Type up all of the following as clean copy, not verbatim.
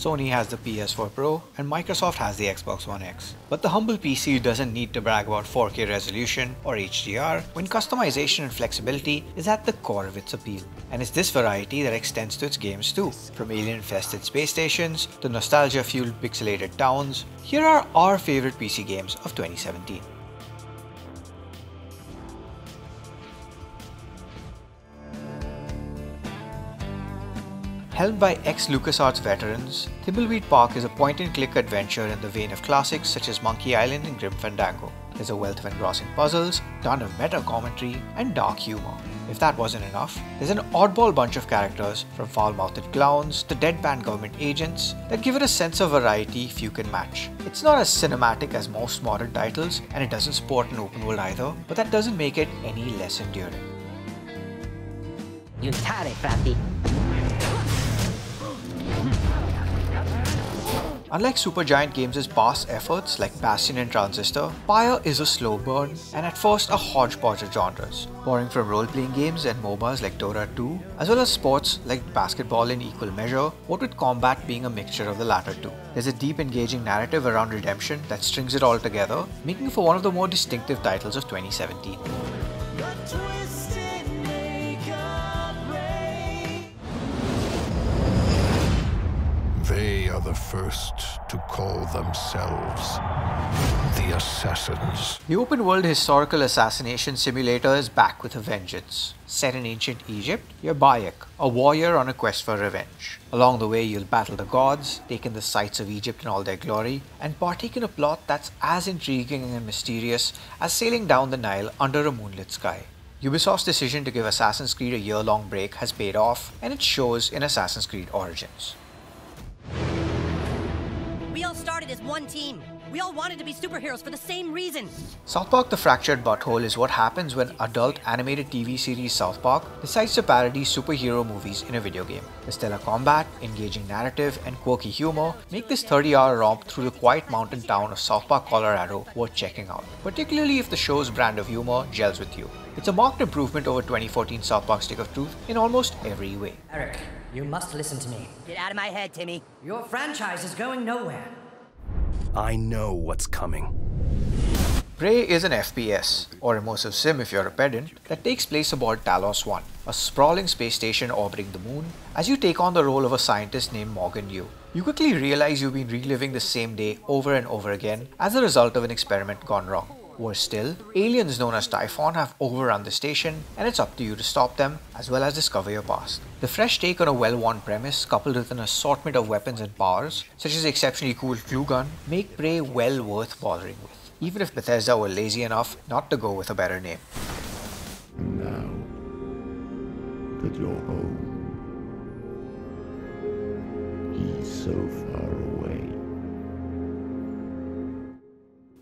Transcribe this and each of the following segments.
Sony has the PS4 Pro and Microsoft has the Xbox One X. But the humble PC doesn't need to brag about 4K resolution or HDR when customization and flexibility is at the core of its appeal. And it's this variety that extends to its games too. From alien-infested space stations to nostalgia-fueled pixelated towns, here are our favorite PC games of 2017. Helmed by ex-LucasArts veterans, Thimbleweed Park is a point-and-click adventure in the vein of classics such as Monkey Island and Grim Fandango. There's a wealth of engrossing puzzles, ton of meta commentary, and dark humor. If that wasn't enough, there's an oddball bunch of characters, from foul-mouthed clowns to deadpan government agents, that give it a sense of variety few can match. It's not as cinematic as most modern titles, and it doesn't sport an open world either, but that doesn't make it any less enduring. Unlike Supergiant Games' past efforts like Bastion and Transistor, Pyre is a slow burn and at first a hodgepodge of genres, borrowing from role-playing games and MOBAs like Dota 2, as well as sports like basketball in equal measure, what with combat being a mixture of the latter two. There's a deep engaging narrative around redemption that strings it all together, making for one of the more distinctive titles of 2017. They are the first to call themselves the Assassins. The open-world historical assassination simulator is back with a vengeance. Set in ancient Egypt, you're Bayek, a warrior on a quest for revenge. Along the way, you'll battle the gods, take in the sights of Egypt in all their glory, and partake in a plot that's as intriguing and mysterious as sailing down the Nile under a moonlit sky. Ubisoft's decision to give Assassin's Creed a year-long break has paid off, and it shows in Assassin's Creed Origins. We all started as one team. We all wanted to be superheroes for the same reason. South Park: The Fractured Butthole is what happens when adult animated TV series South Park decides to parody superhero movies in a video game. The stellar combat, engaging narrative, and quirky humor make this 30-hour romp through the quiet mountain town of South Park, Colorado worth checking out, particularly if the show's brand of humor gels with you. It's a marked improvement over 2014 South Park Stick of Truth in almost every way. Eric, you must listen to me. Get out of my head, Timmy. Your franchise is going nowhere. I know what's coming. Prey is an FPS, or immersive sim if you're a pedant, that takes place aboard Talos 1, a sprawling space station orbiting the moon, as you take on the role of a scientist named Morgan Yu. You quickly realize you've been reliving the same day over and over again as a result of an experiment gone wrong. Worse still, aliens known as Typhon have overrun the station, and it's up to you to stop them, as well as discover your past. The fresh take on a well-worn premise, coupled with an assortment of weapons and powers, such as the exceptionally cool glue gun, make Prey well worth bothering with, even if Bethesda were lazy enough not to go with a better name. Now that you're home, he's so far away.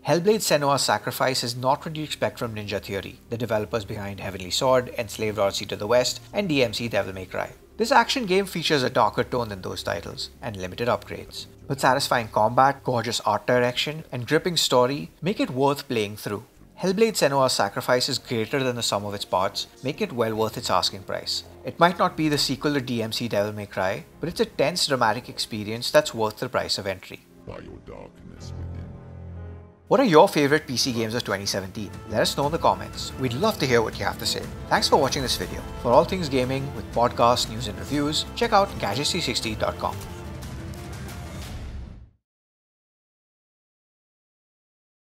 Hellblade: Senua's Sacrifice is not what you expect from Ninja Theory, the developers behind Heavenly Sword, Enslaved Odyssey to the West, and DMC Devil May Cry. This action game features a darker tone than those titles, and limited upgrades. But satisfying combat, gorgeous art direction, and gripping story make it worth playing through. Hellblade: Senua's Sacrifice is greater than the sum of its parts, making it well worth its asking price. It might not be the sequel to DMC Devil May Cry, but it's a tense, dramatic experience that's worth the price of entry. By your darkness within. What are your favorite PC games of 2017? Let us know in the comments. We'd love to hear what you have to say. Thanks for watching this video. For all things gaming, with podcasts, news and reviews, check out Gadgets360.com.